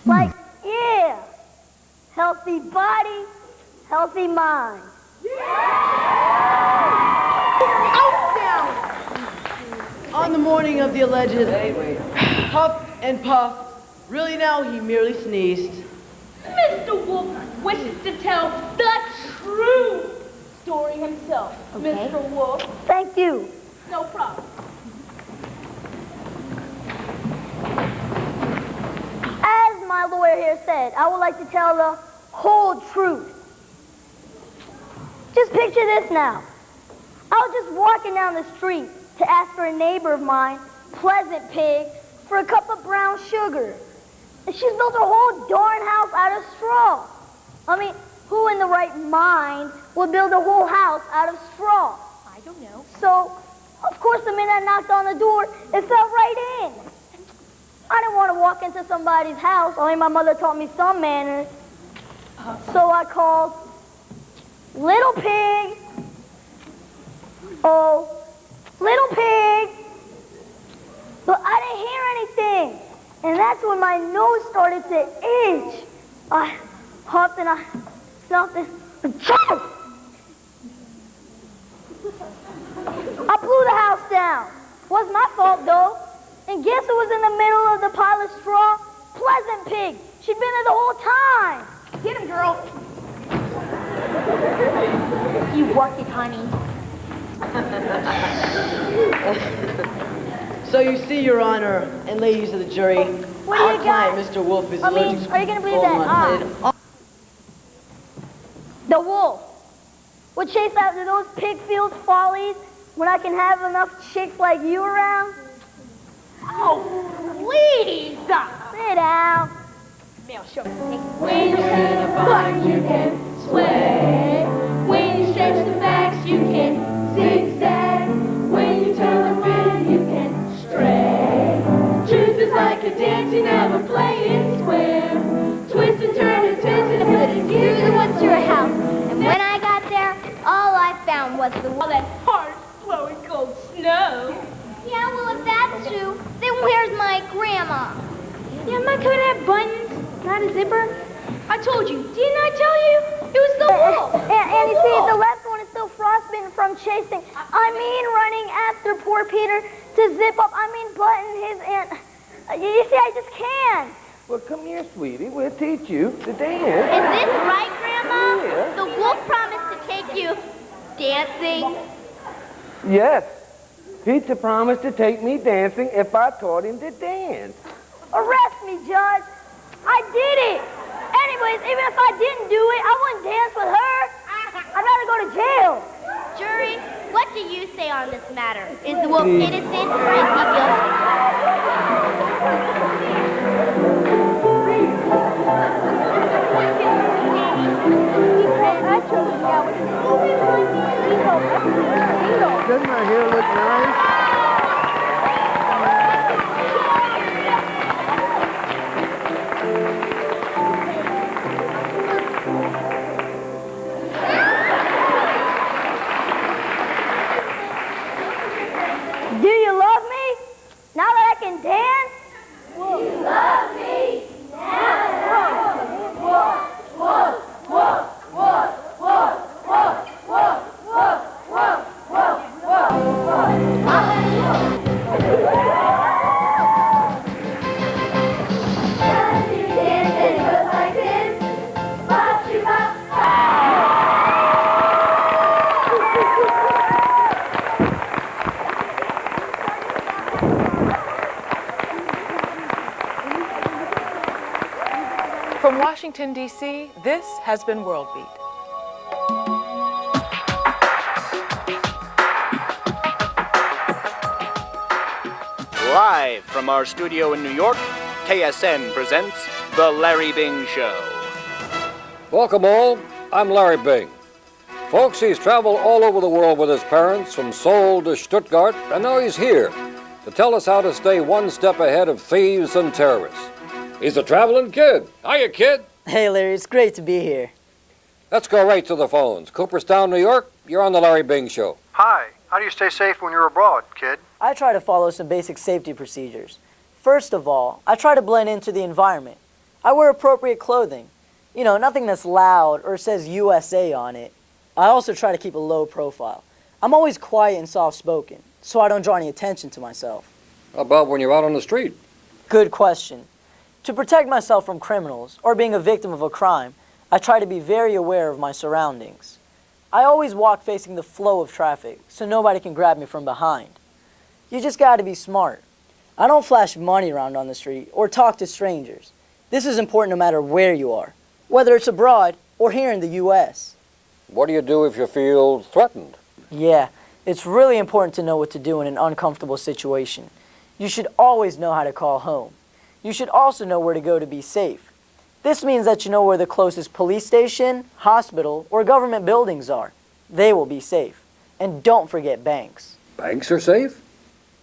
Like, yeah, healthy body, healthy mind. On the morning of the alleged huff and puff, really now he merely sneezed. Mr. Wolf wishes to tell the true story himself. Okay. Mr. Wolf. Thank you. No problem. As my lawyer here said, I would like to tell the whole truth. Just picture this now. I was just walking down the street to ask for a neighbor of mine, Pleasant Pig, for a cup of brown sugar. And she's built her whole darn house out of straw. I mean, who in the right mind would build a whole house out of straw? I don't know. So, of course, the minute I knocked on the door, it fell right in. I didn't want to walk into somebody's house, only my mother taught me some manners. So I called, "Little pig, oh, little pig." But I didn't hear anything. And that's when my nose started to itch. I huffed and I snuffed and choked. I blew the house down. Wasn't my fault, though. And guess who was in the middle of the pile of straw? Pleasant Pig. She'd been there the whole time. Get him, girl. You work it, honey. So you see, Your Honor, and ladies of the jury, What do our you client, got? Mr. Wolf, is I mean, allergic to are you gonna believe that? The wolf would chase after those pig fields follies when I can have enough chicks like you around. Oh, please. Sit down. Male show. When you stand apart, you can sway. When you stretch the backs, you can zigzag. When you turn the rhythm, you can stray. Truth is like a dance, you never play it square. Twist and turn and twist and put it Through the woods to her house, and when I got there, all I found was the all that hard, flowing cold snow. Yeah, well, if that's true, then where's my grandma? Yeah, my coat had buttons, not a zipper. I told you, didn't I tell you? It was the wolf. And you see, the left one is still frostbitten from chasing. I mean, running after poor Peter to zip up. I mean, button his and. You see, I just can't. Well, come here, sweetie. We'll teach you to Is dance. this right, Grandma? Yeah. The wolf promised to take you dancing. Yes. Peter promised to take me dancing if I taught him to dance. Arrest me, Judge. I did it. Anyways, even if I didn't do it, I wouldn't dance with her. I'd rather go to jail. Jury, what do you say on this matter? Is the wolf innocent or is he guilty? Doesn't my hair look nice? Do you love me? Now that I can dance? You love me now. From Washington, D.C., this has been World Beat. Live from our studio in New York, KSN presents The Larry Bing Show. Welcome all, I'm Larry Bing. Folks, he's traveled all over the world with his parents, from Seoul to Stuttgart, and now he's here to tell us how to stay one step ahead of thieves and terrorists. He's a traveling kid. Hiya, kid. Hey, Larry, it's great to be here. Let's go right to the phones. Cooperstown, New York, you're on the Larry Bing Show. Hi. How do you stay safe when you're abroad, kid? I try to follow some basic safety procedures. First of all, I try to blend into the environment. I wear appropriate clothing. You know, nothing that's loud or says USA on it. I also try to keep a low profile. I'm always quiet and soft-spoken, so I don't draw any attention to myself. How about when you're out on the street? Good question. To protect myself from criminals or being a victim of a crime, I try to be very aware of my surroundings. I always walk facing the flow of traffic, so nobody can grab me from behind. You just gotta be smart. I don't flash money around on the street or talk to strangers. This is important no matter where you are, whether it's abroad or here in the U.S. What do you do if you feel threatened? Yeah, it's really important to know what to do in an uncomfortable situation. You should always know how to call home. You should also know where to go to be safe. This means that you know where the closest police station, hospital, or government buildings are. They will be safe. And don't forget banks. Banks are safe?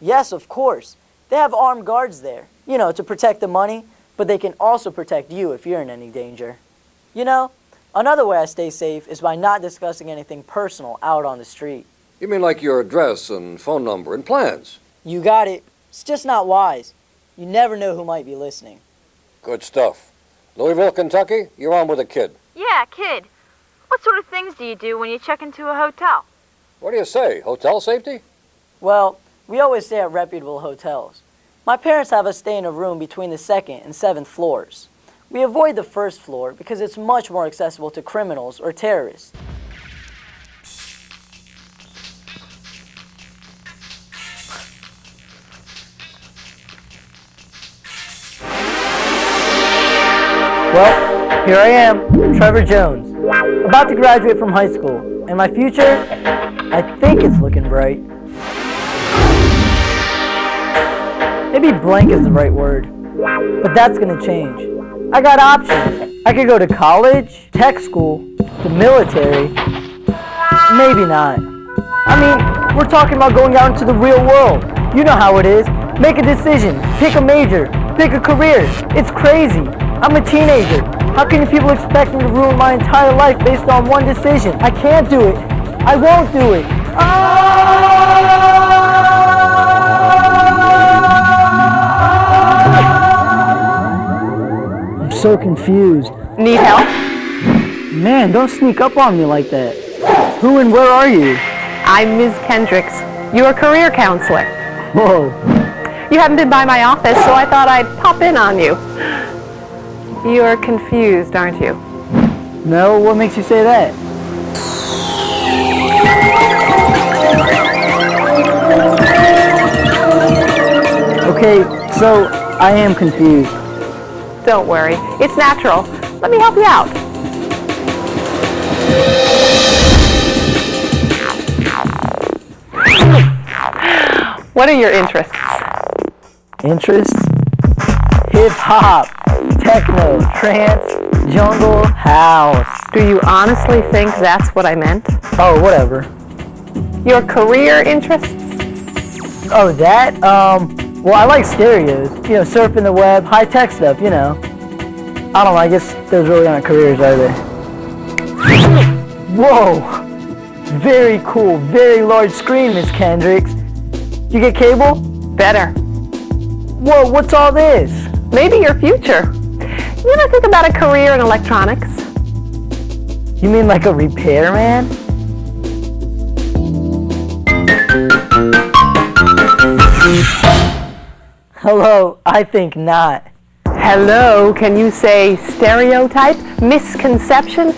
Yes, of course. They have armed guards there, you know, to protect the money, but they can also protect you if you're in any danger. You know, another way I stay safe is by not discussing anything personal out on the street. You mean like your address and phone number and plans? You got it. It's just not wise. You never know who might be listening. Good stuff. Louisville, Kentucky, you're on with a kid. Yeah, kid. What sort of things do you do when you check into a hotel? What do you say, hotel safety? Well, we always stay at reputable hotels. My parents have us stay in a room between the 2nd and 7th floors. We avoid the 1st floor because it's much more accessible to criminals or terrorists. Well, here I am, Trevor Jones, about to graduate from high school, and my future, I think it's looking bright. Maybe blank is the right word, but that's gonna change. I got options. I could go to college, tech school, the military, maybe not. I mean, we're talking about going out into the real world. You know how it is. Make a decision, pick a major, pick a career. It's crazy. I'm a teenager. How can people expect me to ruin my entire life based on one decision? I can't do it. I won't do it. I'm so confused. Need help? Man, don't sneak up on me like that. Who and where are you? I'm Ms. Kendricks, your career counselor. Whoa. You haven't been by my office, so I thought I'd pop in on you. You're confused, aren't you? No, what makes you say that? Okay, so I am confused. Don't worry, it's natural. Let me help you out. What are your interests? Interests? Hip-hop, techno, trance, jungle, house. Do you honestly think that's what I meant? Oh, whatever. Your career interests? Oh, that? Well, I like stereos. You know, surfing the web, high-tech stuff, you know. I don't know, I guess those really aren't careers, are they? Whoa! Very cool, very large screen, Miss Kendricks. You get cable? Better. Whoa, what's all this? Maybe your future. You ever think about a career in electronics? You mean like a repairman? Hello, I think not. Hello, can you say stereotype? Misconception?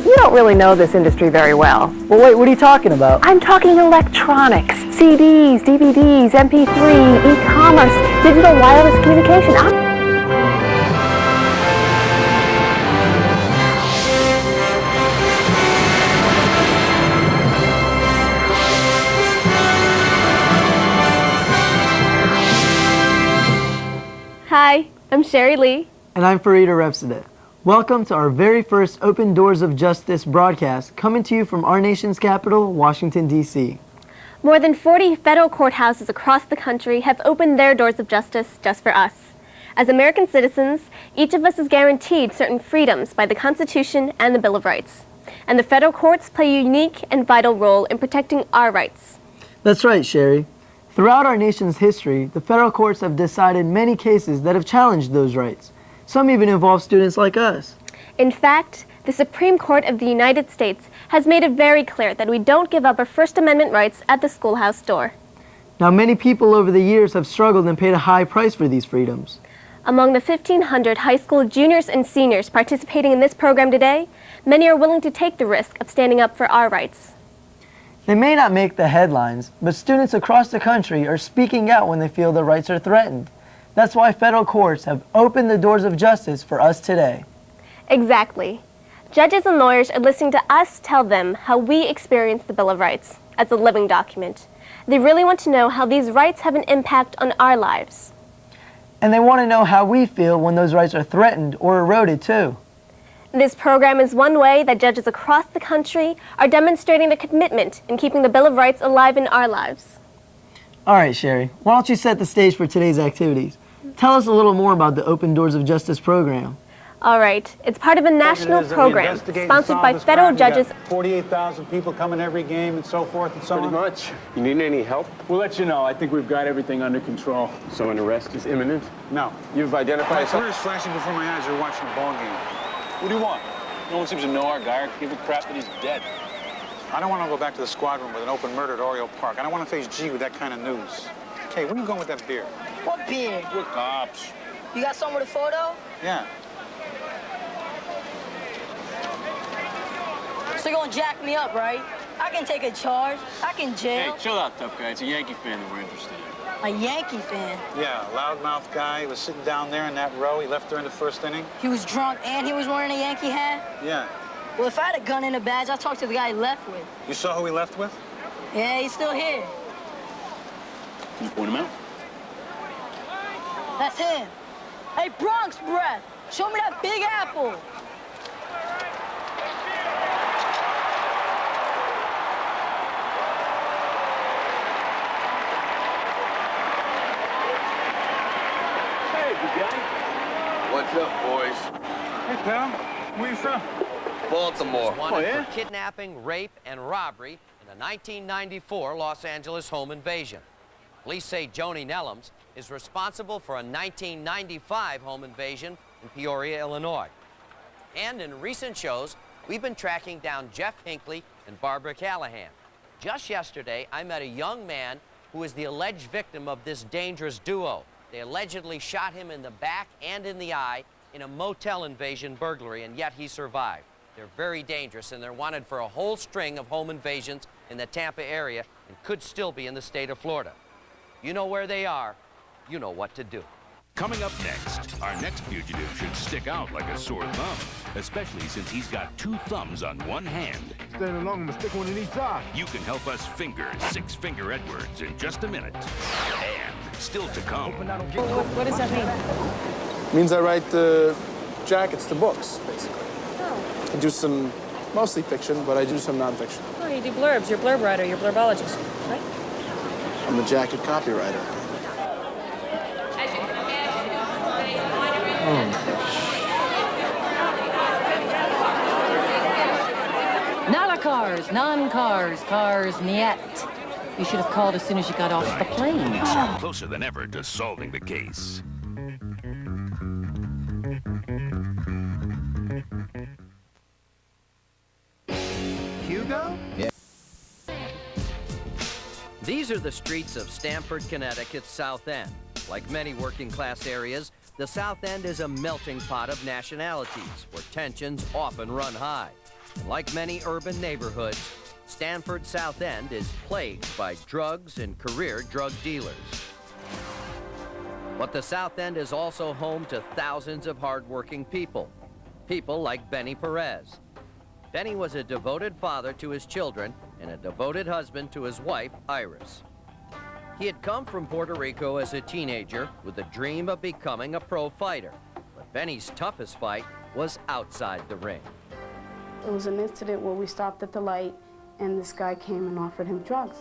You don't really know this industry very well. Well, wait, what are you talking about? I'm talking electronics, CDs, DVDs, MP3, e-commerce, digital wireless communication. Hi, I'm Sherry Lee. And I'm Farida Refsada. Welcome to our very first Open Doors of Justice broadcast, coming to you from our nation's capital, Washington, D.C. More than 40 federal courthouses across the country have opened their doors of justice just for us. As American citizens, each of us is guaranteed certain freedoms by the Constitution and the Bill of Rights. And the federal courts play a unique and vital role in protecting our rights. That's right, Sherry. Throughout our nation's history, the federal courts have decided many cases that have challenged those rights. Some even involve students like us. In fact, the Supreme Court of the United States has made it very clear that we don't give up our First Amendment rights at the schoolhouse door. Now, many people over the years have struggled and paid a high price for these freedoms. Among the 1,500 high school juniors and seniors participating in this program today, many are willing to take the risk of standing up for our rights. They may not make the headlines, but students across the country are speaking out when they feel their rights are threatened. That's why federal courts have opened the doors of justice for us today. Exactly. Judges and lawyers are listening to us tell them how we experience the Bill of Rights as a living document. They really want to know how these rights have an impact on our lives. And they want to know how we feel when those rights are threatened or eroded, too. This program is one way that judges across the country are demonstrating their commitment in keeping the Bill of Rights alive in our lives. All right, Sherry, why don't you set the stage for today's activities? Tell us a little more about the Open Doors of Justice program. All right. It's part of a national program sponsored by federal judges. 48,000 people coming every game and so forth and so on. Pretty much. You need any help? We'll let you know. I think we've got everything under control. So an arrest is imminent? No. You've identified... My career's flashing before my eyes. You're watching a ball game. What do you want? No one seems to know our guy or give a crap that he's dead. I don't want to go back to the squad room with an open murder at Oriole Park. I don't want to face G with that kind of news. Hey, where are you going with that beer? What beer? We're cops. You got some with a photo? Yeah. So you're gonna jack me up, right? I can take a charge. I can jail. Hey, chill out, tough guy. It's a Yankee fan that we're interested in. A Yankee fan? Yeah, loudmouth guy. He was sitting down there in that row. He left during the first inning. He was drunk and he was wearing a Yankee hat? Yeah. Well, if I had a gun and a badge, I'd talk to the guy he left with. You saw who he left with? Yeah, he's still here. Can you point him out? That's him. Hey, Bronx breath. Show me that big apple. What's up, boys? Hey, pal. Where you from? Baltimore. Wanted for kidnapping, rape, and robbery in the 1994 Los Angeles home invasion. Police say Joni Nellums is responsible for a 1995 home invasion in Peoria, Illinois. And in recent shows, we've been tracking down Jeff Hinckley and Barbara Callahan. Just yesterday, I met a young man who is the alleged victim of this dangerous duo. They allegedly shot him in the back and in the eye in a motel invasion burglary, and yet he survived. They're very dangerous, and they're wanted for a whole string of home invasions in the Tampa area and could still be in the state of Florida. You know where they are. You know what to do. Coming up next, our next fugitive should stick out like a sore thumb, especially since he's got 2 thumbs on one hand. Standing along, I'm gonna stick one in each eye. You can help us finger Six Finger Edwards in just a minute. And still to come. What does that mean? It means I write the jackets to books, basically. Oh. I do some, mostly fiction, but I do some nonfiction. Oh, you do blurbs. You're a blurb writer. You're a blurbologist, right? I'm a jacket copywriter. Not a cars, non-cars, cars, niet. You should have called as soon as you got off the plane. Closer than ever to solving the case. Hugo? Yeah. These are the streets of Stamford, Connecticut's South End. Like many working-class areas, the South End is a melting pot of nationalities where tensions often run high. And like many urban neighborhoods, Stamford's South End is plagued by drugs and career drug dealers. But the South End is also home to thousands of hardworking people. People like Benny Perez. Benny was a devoted father to his children and a devoted husband to his wife, Iris. He had come from Puerto Rico as a teenager with the dream of becoming a pro fighter. But Benny's toughest fight was outside the ring. It was an incident where we stopped at the light and this guy came and offered him drugs.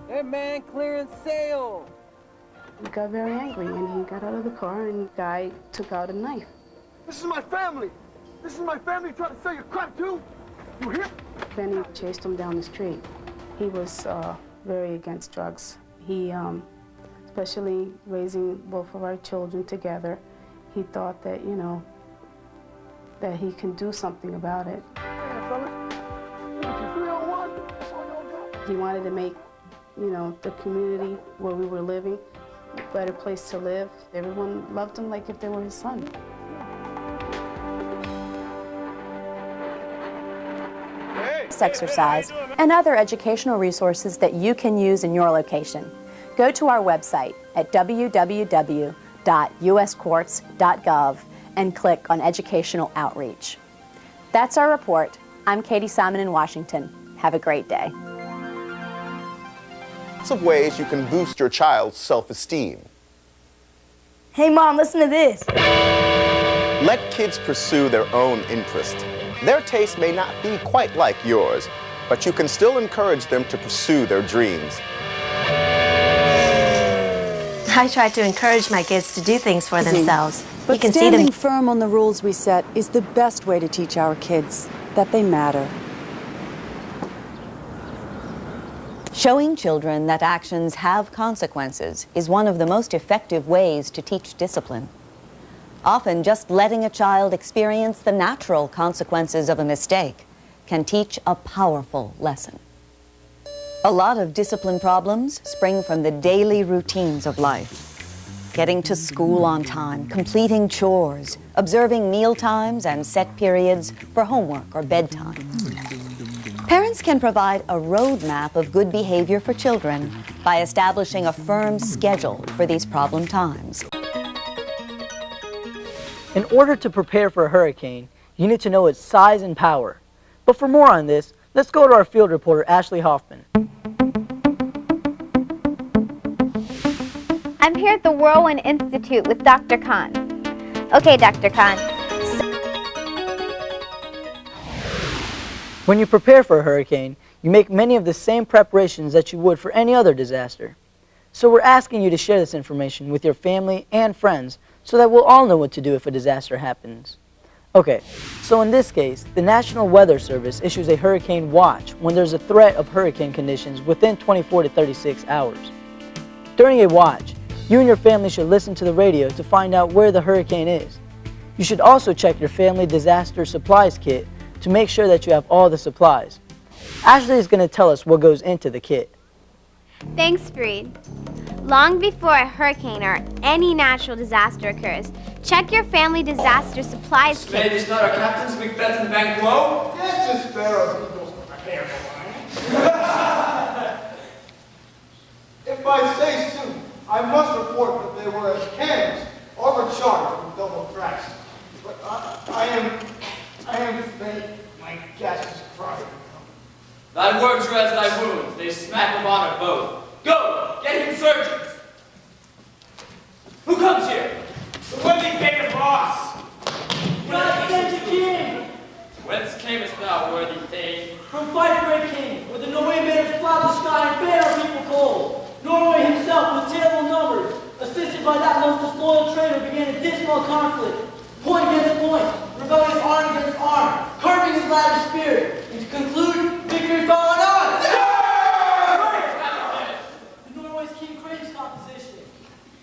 Hey man, clearance sale! He got very angry and he got out of the car and the guy took out a knife. This is my family! This is my family trying to sell you crap too? Benny chased him down the street. He was very against drugs. He, especially raising both of our children together, he thought that, you know, that he can do something about it. He wanted to make, you know, the community where we were living a better place to live. Everyone loved him like if they were his son. Exercise and other educational resources that you can use in your location. Go to our website at www.uscourts.gov and click on Educational Outreach. That's our report. I'm Katie Simon in Washington. Have a great day. Lots of ways you can boost your child's self-esteem. Hey, Mom, listen to this. Let kids pursue their own interest. Their taste may not be quite like yours, but you can still encourage them to pursue their dreams. I try to encourage my kids to do things for themselves. But you can standing see them firm on the rules we set is the best way to teach our kids that they matter. Showing children that actions have consequences is one of the most effective ways to teach discipline. Often, just letting a child experience the natural consequences of a mistake can teach a powerful lesson. A lot of discipline problems spring from the daily routines of life. Getting to school on time, completing chores, observing meal times and set periods for homework or bedtime. Parents can provide a roadmap of good behavior for children by establishing a firm schedule for these problem times. In order to prepare for a hurricane, you need to know its size and power. But for more on this, let's go to our field reporter, Ashley Hoffman. I'm here at the Whirlwind Institute with Dr. Khan. Okay, Dr. Khan. When you prepare for a hurricane, you make many of the same preparations that you would for any other disaster. So we're asking you to share this information with your family and friends so that we'll all know what to do if a disaster happens. Okay, so in this case, the National Weather Service issues a hurricane watch when there's a threat of hurricane conditions within 24 to 36 hours. During a watch, you and your family should listen to the radio to find out where the hurricane is. You should also check your family disaster supplies kit to make sure that you have all the supplies. Ashley is going to tell us what goes into the kit. Thanks, Breed. Long before a hurricane or any natural disaster occurs, check your family disaster supplies kit. Ladies, not our captains, Macbeth and Banquo. Yes, just Sparrow. If I say so, I must report that they were as cannons, overcharged with double cracks. But I am faint. My gas is crying. Thy words are as thy wounds, they smack of honor both. Go, get him surgeons. Who comes here? The worthy fate of Ross. God send the king! Whence camest thou, worthy thane? From fight great king, where the Norwaymen plough the sky and bade our people cold. Norway himself, with terrible numbers, assisted by that most disloyal traitor, began a dismal conflict. Point against point, rebellious arm against arm, curbing his lavish spirit, and to conclude, victory fell on us! The Norway's king craves composition.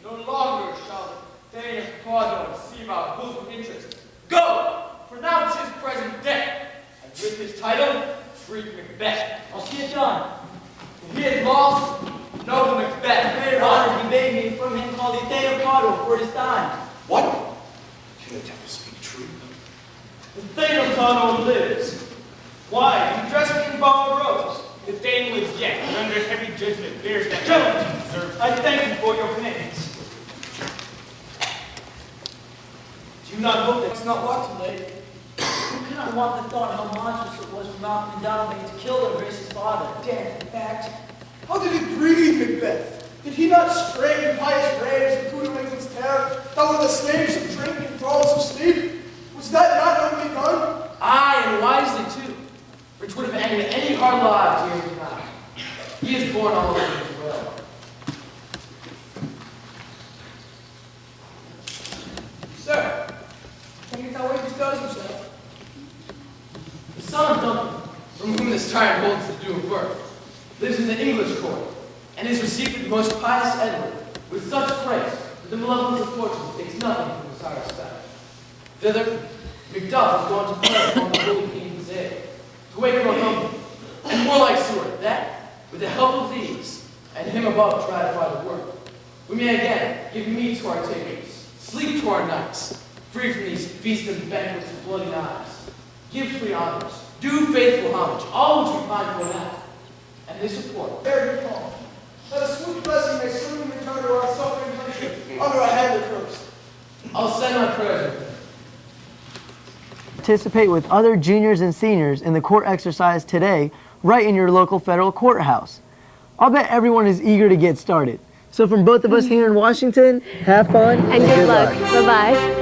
No longer shall the Thane of Cawdor deceive our bosom interest. Go, pronounce his present death, and with his title, freed Macbeth. I'll see it done. If he is lost, noble Macbeth. Greater honor he made me from him called the Thane of Cawdor for it is time. What? Can the devil speak true? The Thane of Cawdor lives. Why? You dress me in borrowed robes. The Thane lives yet, and under heavy judgment bears that Gentlemen, deserve. I thank you for your commitments. Do you not hope that it's not what too late? Who cannot want the thought how monstrous it was for Malcolm and Donovan to kill their gracious father? Damn act. How did he breathe, Macbeth? Did he not strain pious raves and Cooter England's terror, that were the slaves of drink and thralls of sleep? Was that not only done? Aye, and wisely too, which would have ended any hard lives here to die. He is born all over as well. Sir, can you tell where he bestows himself? The son of Duncan, from whom this tyrant holds the due of birth, lives in the English court, and is received with the most pious Edward, with such praise that the malevolence of fortune takes nothing from his high respect. Thither, Macduff is gone to pray upon the holy king's aid, to wake Northumberland, and warlike Stuart, that, with the help of these, and him above to ratify the work, we may again give meat to our tables, sleep to our nights, free from these feasts and banquets of bloody knives, give free honors, do faithful homage, all which we find for now, and they support. There you come. That a sweet blessing may soon return to our suffering country under a heavenly curse. I'll send my prayers with them. Participate with other juniors and seniors in the court exercise today, right in your local federal courthouse. I'll bet everyone is eager to get started. So from both of us here in Washington, have fun and good luck. Bye-bye.